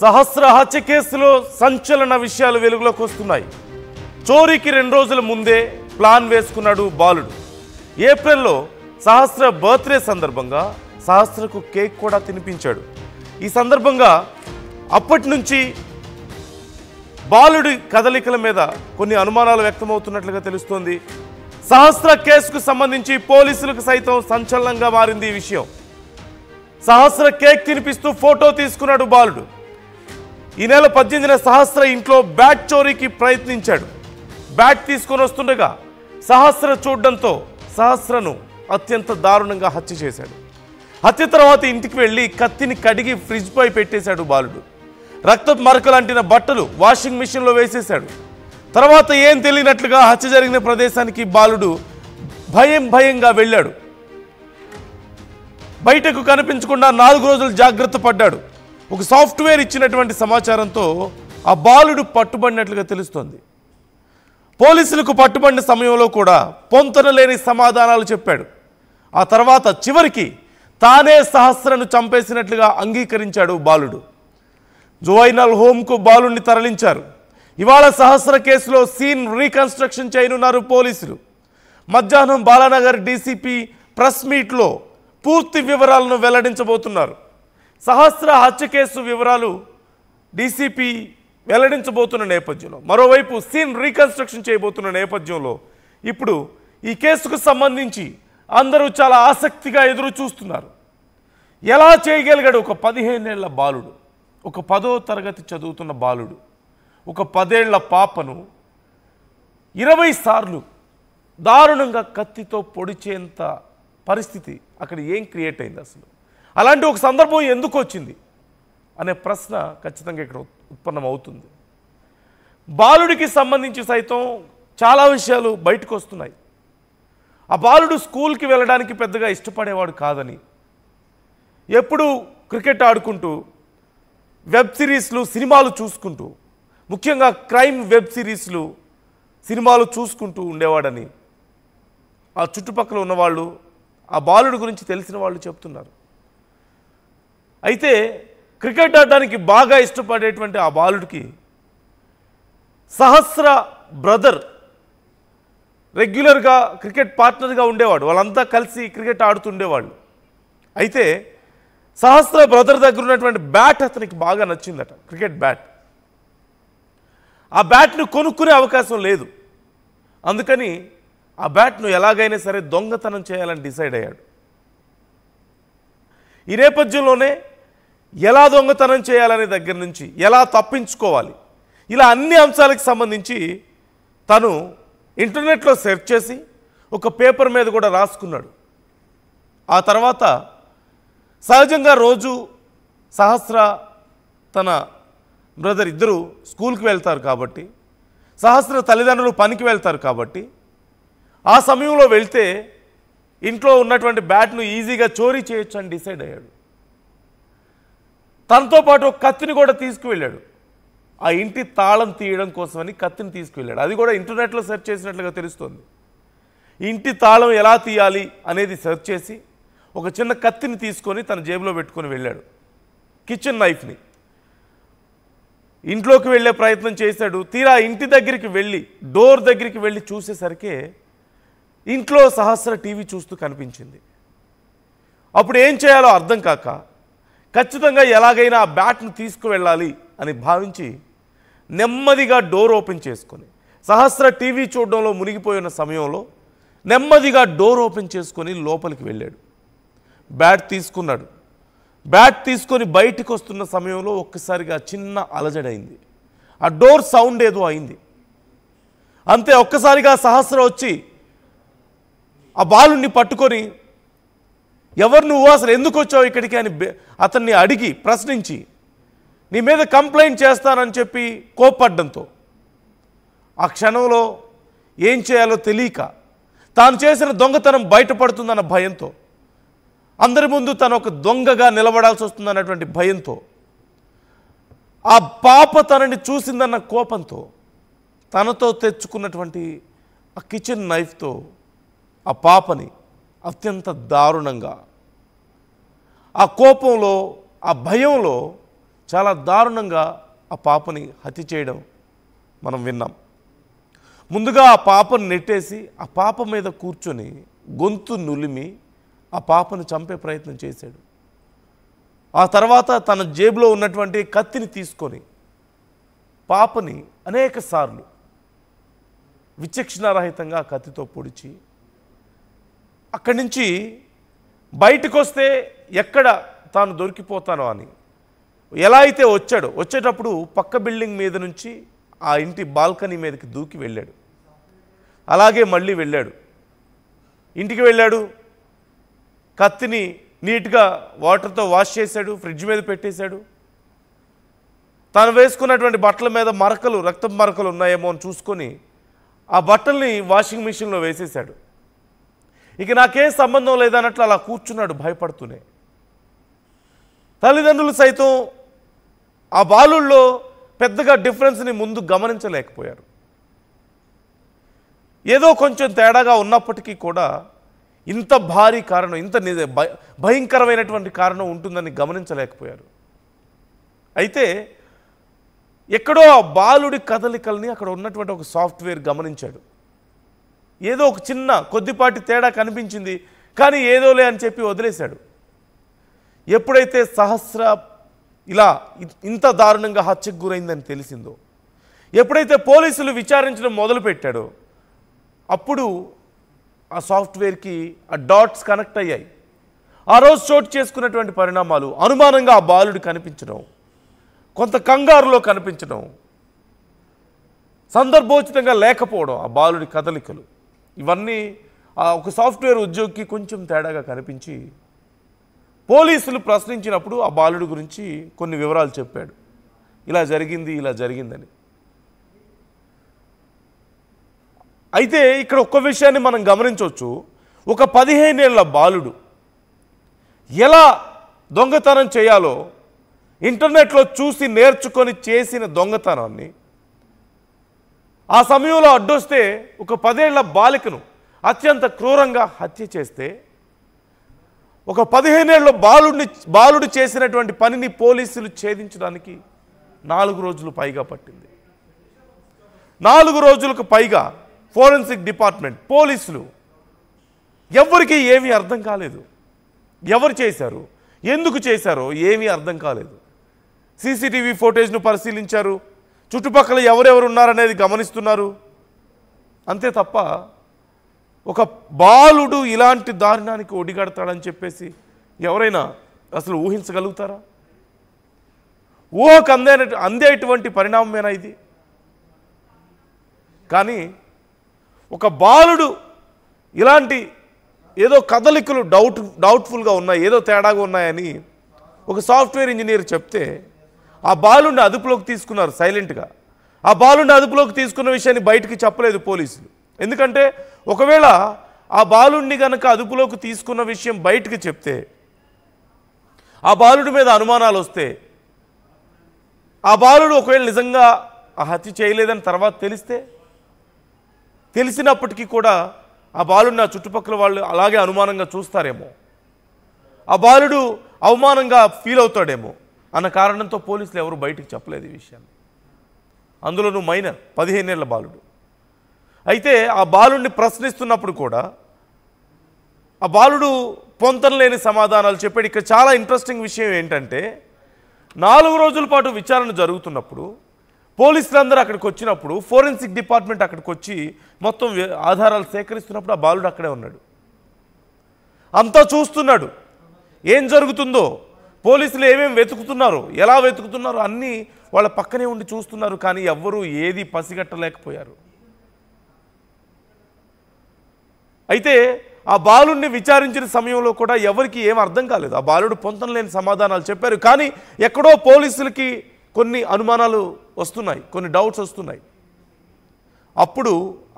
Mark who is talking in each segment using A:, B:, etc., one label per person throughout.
A: సహస్ర హత్య కేసులో సంచలన విషయాలు వెలుగులోకి వస్తున్నాయి. చోరీకి 2 రోజుల ముందే ప్లాన్ వేసుకున్నాడు బాలుడు. ఏప్రిల్లో సహస్ర బర్త్డే సందర్భంగా సహస్రకు కేక్ కూడా తినిపించాడు. ఈ సందర్భంగా అప్పటి నుంచి బాలుడి కదలికల మీద కొన్ని అనుమానాలు వ్యక్తమవుతున్నట్లుగా తెలుస్తోంది. సహస్ర కేసుకు సంబంధించి పోలీసులకు సైతం సంచలనంగా మారింది ఈ విషయం. సహస్ర కేక్ తినిపిస్తూ ఫోటో తీసుకున్నాడు బాలుడు. ఈ నెల 18న సహస్ర ఇంట్లో బ్యాట్ చోరీకి ప్రయత్నించాడు. బ్యాట్ తీసుకొని వస్తుండగా సహస్ర చూడడంతో సహస్రను అత్యంత దారుణంగా హత్య చేశాడు. హత్య తర్వాత ఇంటికి వెళ్ళి కత్తిని కడిగి ఫ్రిడ్జ్ పై పెట్టేశాడు బాలుడు. రక్తపు మరకలంటిన బట్టలు వాషింగ్ మిషన్లో వేసేశాడు. తర్వాత ఏం తెలియనట్లుగా హత్య జరిగిన ప్రదేశానికి బాలుడు భయంగా వెళ్ళాడు. బయటకు కనిపించకుండా 4 రోజులు జాగ్రత్త పడ్డాడు. ఒక సాఫ్ట్వేర్ ఇచ్చినటువంటి సమాచారంతో ఆ బాలుడు పట్టుబడినట్లుగా తెలుస్తోంది. పోలీసులకు పట్టుబడిన సమయంలో కూడా పొంతన లేని సమాధానాలు చెప్పాడు. ఆ తర్వాత చివరికి తానే సహస్రను చంపేసినట్లుగా అంగీకరించాడు బాలుడు. జువైనల్ హోమ్కు బాలుడిని తరలించారు. ఇవాళ సహస్ర కేసులో సీన్ రీకన్స్ట్రక్షన్ చేయనున్నారు పోలీసులు. మధ్యాహ్నం బాలానగర్ డీసీపీ ప్రెస్ మీట్లో పూర్తి వివరాలను వెల్లడించబోతున్నారు. సహస్ర హత్య కేసు వివరాలు డీసీపీ వెల్లడించబోతున్న నేపథ్యంలో, మరోవైపు సీన్ రీకన్స్ట్రక్షన్ చేయబోతున్న నేపథ్యంలో ఇప్పుడు ఈ కేసుకు సంబంధించి అందరూ చాలా ఆసక్తిగా ఎదురు చూస్తున్నారు. ఎలా చేయగలిగాడు ఒక 15 ఏళ్ల బాలుడు, ఒక 10వ తరగతి చదువుతున్న బాలుడు, ఒక 10 ఏళ్ల పాపను 20 సార్లు దారుణంగా కత్తితో పొడిచేంత పరిస్థితి అక్కడ ఏం క్రియేట్ అయింది? అసలు అలాంటి ఒక సందర్భం ఎందుకు వచ్చింది అనే ప్రశ్న ఖచ్చితంగా ఇక్కడ ఉత్పన్నమవుతుంది. బాలుడికి సంబంధించి సైతం చాలా విషయాలు బయటకు వస్తున్నాయి. ఆ బాలుడు స్కూల్కి వెళ్ళడానికి పెద్దగా ఇష్టపడేవాడు కాదని, ఎప్పుడు క్రికెట్ ఆడుకుంటూ వెబ్ సిరీస్లు సినిమాలు చూసుకుంటూ, ముఖ్యంగా క్రైమ్ వెబ్ సిరీస్లు సినిమాలు చూసుకుంటూ ఉండేవాడని ఆ చుట్టుపక్కల ఉన్నవాళ్ళు, ఆ బాలుడు గురించి తెలిసిన వాళ్ళు చెప్తున్నారు. అయితే క్రికెట్ ఆడడానికి బాగా ఇష్టపడేటువంటి ఆ బాలుడికి సహస్ర బ్రదర్ రెగ్యులర్గా క్రికెట్ పార్ట్నర్గా ఉండేవాడు. వాళ్ళంతా కలిసి క్రికెట్ ఆడుతుండేవాళ్ళు. అయితే సహస్ర బ్రదర్ దగ్గర ఉన్నటువంటి బ్యాట్ అతనికి బాగా నచ్చిందట, క్రికెట్ బ్యాట్. ఆ బ్యాట్ను కొనుక్కునే అవకాశం లేదు. అందుకని ఆ బ్యాట్ను ఎలాగైనా సరే దొంగతనం చేయాలని డిసైడ్ అయ్యాడు. ఈ నేపథ్యంలోనే ఎలా దొంగతనం చేయాలనే దగ్గర నుంచి ఎలా తప్పించుకోవాలి, ఇలా అన్ని అంశాలకు సంబంధించి తను ఇంటర్నెట్లో సెర్చ్ చేసి ఒక పేపర్ మీద కూడా రాసుకున్నాడు. ఆ తర్వాత సహజంగా రోజు సహస్ర తన బ్రదర్ ఇద్దరు స్కూల్కి వెళ్తారు కాబట్టి, సహస్ర తల్లిదండ్రులు పనికి వెళ్తారు కాబట్టి, ఆ సమయంలో వెళ్తే ఇంట్లో ఉన్నటువంటి బ్యాట్ను ఈజీగా చోరీ చేయొచ్చు అని డిసైడ్ అయ్యాడు. తనతో పాటు ఒక కత్తిని కూడా తీసుకువెళ్ళాడు. ఆ ఇంటి తాళం తీయడం కోసమని కత్తిని తీసుకువెళ్ళాడు. అది కూడా ఇంటర్నెట్లో సెర్చ్ చేసినట్లుగా తెలుస్తోంది. ఇంటి తాళం ఎలా తీయాలి అనేది సెర్చ్ చేసి ఒక చిన్న కత్తిని తీసుకొని తన జేబులో పెట్టుకొని వెళ్ళాడు. కిచెన్ నైఫ్ని ఇంట్లోకి వెళ్ళే ప్రయత్నం చేశాడు. తీరా ఇంటి దగ్గరికి వెళ్ళి డోర్ దగ్గరికి వెళ్ళి చూసేసరికి ఇంట్లో సహస్ర టీవీ చూస్తూ కనిపించింది. అప్పుడు ఏం చేయాలో అర్థం కాక ఖచ్చితంగా ఎలాగైనా ఆ బ్యాట్ను తీసుకువెళ్ళాలి అని భావించి నెమ్మదిగా డోర్ ఓపెన్ చేసుకొని, సహస్ర టీవీ చూడడంలో మునిగిపోయిన సమయంలో నెమ్మదిగా డోర్ ఓపెన్ చేసుకొని లోపలికి వెళ్ళాడు. బ్యాట్ తీసుకున్నాడు. బ్యాట్ తీసుకొని బయటికి వస్తున్న సమయంలో ఒక్కసారిగా చిన్న అలజడైంది. ఆ డోర్ సౌండ్ ఏదో అయింది. అంతే, ఒక్కసారిగా సహస్ర వచ్చి ఆ బాలుని పట్టుకొని, ఎవరు నువ్వు, అసలు ఎందుకు వచ్చావు ఇక్కడికి అని అతన్ని అడిగి ప్రశ్నించి, నీ మీద కంప్లైంట్ చేస్తానని చెప్పి కోప్పడ్డంతో ఆ క్షణంలో ఏం చేయాలో తెలియక, తాను చేసిన దొంగతనం బయటపడుతుందన్న భయంతో, అందరి ముందు తను ఒక దొంగగా నిలబడాల్సి వస్తుందన్నటువంటి భయంతో, ఆ పాప తనని చూసిందన్న కోపంతో తనతో తెచ్చుకున్నటువంటి ఆ కిచెన్ నైఫ్తో ఆ పాపని అత్యంత దారుణంగా, ఆ కోపంలో, ఆ భయంలో చాలా దారుణంగా ఆ పాపని హత్య చేయడం మనం విన్నాం. ముందుగా ఆ పాపను నెట్టేసి ఆ పాప మీద కూర్చొని గొంతు నులిమి ఆ పాపను చంపే ప్రయత్నం చేశాడు. ఆ తర్వాత తన జేబులో ఉన్నటువంటి కత్తిని తీసుకొని పాపని అనేక సార్లు విచక్షణారహితంగా కత్తితో పొడిచి అక్కడి నుంచి బయటకు వస్తే ఎక్కడ తాను దొరికిపోతానో అని ఎలా అయితే వచ్చేటప్పుడు పక్క బిల్డింగ్ మీద నుంచి ఆ ఇంటి బాల్కనీ మీదకి దూకి వెళ్ళాడు. అలాగే మళ్ళీ వెళ్ళాడు, ఇంటికి వెళ్ళాడు, కత్తిని నీట్గా వాటర్తో వాష్ చేశాడు, ఫ్రిడ్జ్ మీద పెట్టేశాడు. తాను వేసుకున్నటువంటి బట్టల మీద మరకలు, రక్తం మరకలు ఉన్నాయేమో అని చూసుకొని ఆ బట్టల్ని వాషింగ్ మిషన్లో వేసేశాడు. ఇక నాకేం సంబంధం లేదన్నట్లు అలా కూర్చున్నాడు భయపడుతూనే. తల్లిదండ్రులు సైతం ఆ బాలుల్లో పెద్దగా డిఫరెన్స్ని ముందు గమనించలేకపోయారు. ఏదో కొంచెం తేడాగా ఉన్నప్పటికీ కూడా ఇంత భారీ కారణం, ఇంత భయంకరమైనటువంటి కారణం ఉంటుందని గమనించలేకపోయారు. అయితే ఎక్కడో ఆ బాలుడి కదలికల్ని అక్కడ ఉన్నటువంటి ఒక సాఫ్ట్వేర్ గమనించాడు. ఏదో ఒక చిన్న కొద్దిపాటి తేడా కనిపించింది, కానీ ఏదోలే అని చెప్పి వదిలేశాడు. ఎప్పుడైతే సహస్ర ఇలా ఇంత దారుణంగా హత్యకు గురైందని తెలిసిందో, ఎప్పుడైతే పోలీసులు విచారించడం మొదలుపెట్టాడో అప్పుడు ఆ సాఫ్ట్వేర్కి ఆ డాట్స్ కనెక్ట్ అయ్యాయి. ఆ రోజు చోటు చేసుకున్నటువంటి పరిణామాలు, అనుమానంగా ఆ బాలుడు కనిపించడం, కొంత కంగారులో కనిపించడం, సందర్భోచితంగా లేకపోవడం, ఆ బాలుడి కదలికలు, ఇవన్నీ ఒక సాఫ్ట్వేర్ ఉద్యోగికి కొంచెం తేడాగా కనిపించి పోలీసులు ప్రశ్నించినప్పుడు ఆ బాలుడి గురించి కొన్ని వివరాలు చెప్పాడు. ఇలా జరిగిందని. అయితే ఇక్కడ ఒక్క విషయాన్ని మనం గమనించవచ్చు. ఒక 15 ఏళ్ల బాలుడు ఎలా దొంగతనం చేయాలో ఇంటర్నెట్లో చూసి నేర్చుకొని చేసిన దొంగతనాన్ని ఆ సమయంలో అడ్డొస్తే ఒక 10 ఏళ్ల బాలికను అత్యంత క్రూరంగా హత్య చేస్తే, ఒక 15 ఏళ్ల బాలుడు చేసినటువంటి పనిని పోలీసులు ఛేదించడానికి 4 రోజులు పైగా పట్టింది. 4 రోజులకు పైగా ఫోరెన్సిక్ డిపార్ట్మెంట్, పోలీసులు, ఎవరికి ఏమీ అర్థం కాలేదు. ఎవరు చేశారు, ఎందుకు చేశారో ఏమీ అర్థం కాలేదు. సీసీటీవీ ఫుటేజ్ను పరిశీలించారు, చుట్టుపక్కల ఎవరెవరు ఉన్నారనేది గమనిస్తున్నారు. అంతే తప్ప ఒక బాలుడు ఇలాంటి దారుణానికి ఒడిగడతాడని చెప్పేసి ఎవరైనా అసలు ఊహించగలుగుతారా? ఊహకు అందేటువంటి పరిణామమేనా ఇది? కానీ ఒక బాలుడు ఇలాంటి ఏదో కదలికలు డౌట్ఫుల్గా ఉన్నాయి, ఏదో తేడాగా ఉన్నాయని ఒక సాఫ్ట్వేర్ ఇంజనీర్ చెప్తే ఆ బాలుడిని అదుపులోకి తీసుకున్నారు సైలెంట్గా. ఆ బాలుడిని అదుపులోకి తీసుకున్న విషయాన్ని బయటికి చెప్పలేదు పోలీసులు. ఎందుకంటే ఒకవేళ ఆ బాలుడిని కనుక అదుపులోకి తీసుకున్న విషయం బయటికి చెప్తే, ఆ బాలుడి మీద అనుమానాలు వస్తే, ఆ బాలుడు ఒకవేళ నిజంగా ఆ హత్య చేయలేదని తర్వాత తెలిసినప్పటికీ కూడా ఆ బాలుడిని ఆ చుట్టుపక్కల వాళ్ళు అలాగే అనుమానంగా చూస్తారేమో, ఆ బాలుడు అవమానంగా ఫీల్ అవుతాడేమో అన్న కారణంతో పోలీసులు ఎవరు బయటికి చెప్పలేదు ఈ విషయాన్ని. అందులోనూ మైనర్ 15 ఏళ్ల బాలుడు. అయితే ఆ బాలుడిని ప్రశ్నిస్తున్నప్పుడు కూడా ఆ బాలుడు పొంతనలేని సమాధానాలు చెప్పాడు. ఇక్కడ చాలా ఇంట్రెస్టింగ్ విషయం ఏంటంటే, 4 రోజుల పాటు విచారణ జరుగుతున్నప్పుడు పోలీసులందరూ అక్కడికి వచ్చినప్పుడు, ఫోరెన్సిక్ డిపార్ట్మెంట్ అక్కడికి వచ్చి మొత్తం ఆధారాలు సేకరిస్తున్నప్పుడు ఆ బాలుడు అక్కడే ఉన్నాడు. అంతా చూస్తున్నాడు ఏం జరుగుతుందో, పోలీసులు ఏమేమి వెతుకుతున్నారు, ఎలా వెతుకుతున్నారు అన్నీ వాళ్ళ పక్కనే ఉండి చూస్తున్నారు. కానీ ఎవ్వరూ ఏది పసిగట్టలేకపోయారు. అయితే ఆ బాలుడిని విచారించిన సమయంలో కూడా ఎవరికి ఏం అర్థం కాలేదు. ఆ బాలుడు పొంతన లేని సమాధానాలు చెప్పారు. కానీ ఎక్కడో పోలీసులకి కొన్ని అనుమానాలు వస్తున్నాయి, కొన్ని డౌట్స్ వస్తున్నాయి. అప్పుడు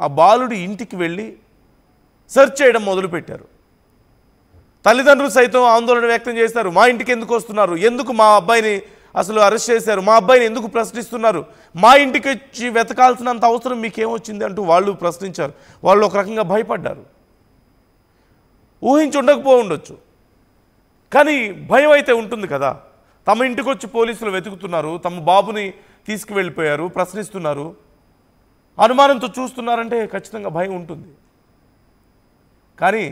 A: ఆ బాలుడి ఇంటికి వెళ్ళి సెర్చ్ చేయడం మొదలుపెట్టారు. తల్లిదండ్రులు సైతం ఆందోళన వ్యక్తం చేస్తారు. మా ఇంటికి ఎందుకు వస్తున్నారు, ఎందుకు మా అబ్బాయిని అసలు అరెస్ట్ చేశారు, మా అబ్బాయిని ఎందుకు ప్రశ్నిస్తున్నారు, మా ఇంటికి వచ్చి వెతకాల్సినంత అవసరం మీకేమొచ్చింది అంటూ వాళ్ళు ప్రశ్నించారు. వాళ్ళు ఒక రకంగా భయపడ్డారు. ఊహించి ఉండకపో ఉండొచ్చు, కానీ భయం అయితే ఉంటుంది కదా. తమ ఇంటికి వచ్చి పోలీసులు వెతుకుతున్నారు, తమ బాబుని తీసుకువెళ్ళిపోయారు, ప్రశ్నిస్తున్నారు, అనుమానంతో చూస్తున్నారంటే ఖచ్చితంగా భయం ఉంటుంది. కానీ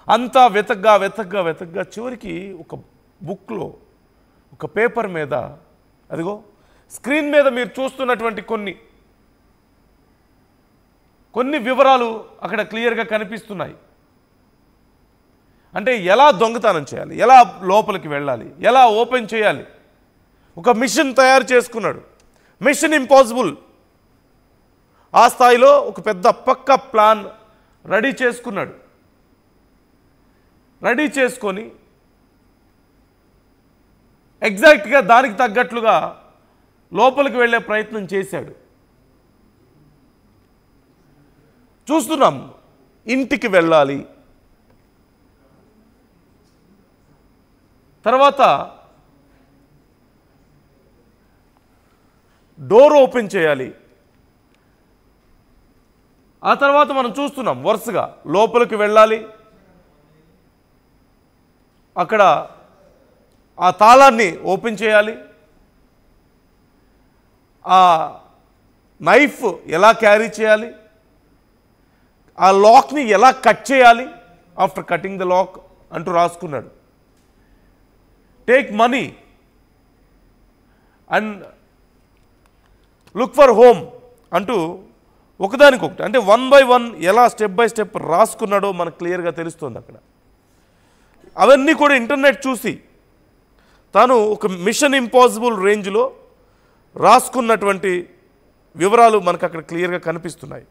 A: అంతా వెతగ్గా చివరికి ఒక బుక్లో, ఒక పేపర్ మీద, అదిగో స్క్రీన్ మీద మీరు చూస్తున్నటువంటి కొన్ని వివరాలు అక్కడ క్లియర్గా కనిపిస్తున్నాయి. అంటే ఎలా దొంగతనం చేయాలి, ఎలా లోపలికి వెళ్ళాలి, ఎలా ఓపెన్ చేయాలి, ఒక మిషన్ తయారు చేసుకున్నాడు. మిషన్ ఇంపాసిబుల్ ఆ స్థాయిలో ఒక పెద్ద పక్క ప్లాన్ రెడీ చేసుకున్నాడు. రెడీ చేసుకొని ఎగ్జాక్ట్గా దానికి తగ్గట్లుగా లోపలికి వెళ్ళే ప్రయత్నం చేశాడు. చూస్తున్నాం, ఇంటికి వెళ్ళాలి, తర్వాత డోర్ ఓపెన్ చేయాలి, ఆ తర్వాత మనం చూస్తున్నాం వరుసగా లోపలికి వెళ్ళాలి, అక్కడ ఆ తాళాన్ని ఓపెన్ చేయాలి, ఆ నైఫ్ ఎలా క్యారీ చేయాలి, ఆ లాక్ని ఎలా కట్ చేయాలి, ఆఫ్టర్ కటింగ్ ద లాక్ అంటూ రాసుకున్నాడు. Take money and look for home అంటూ ఒకదానికొకటి, అంటే 1 by 1 ఎలా స్టెప్ బై స్టెప్ రాసుకున్నాడో మనకు క్లియర్గా తెలుస్తుంది అక్కడ. అవన్నీ కూడా ఇంటర్నెట్ చూసి తాను ఒక మిషన్ ఇంపాసిబుల్ రేంజ్లో రాసుకున్నటువంటి వివరాలు మనకు అక్కడ క్లియర్గా కనిపిస్తున్నాయి.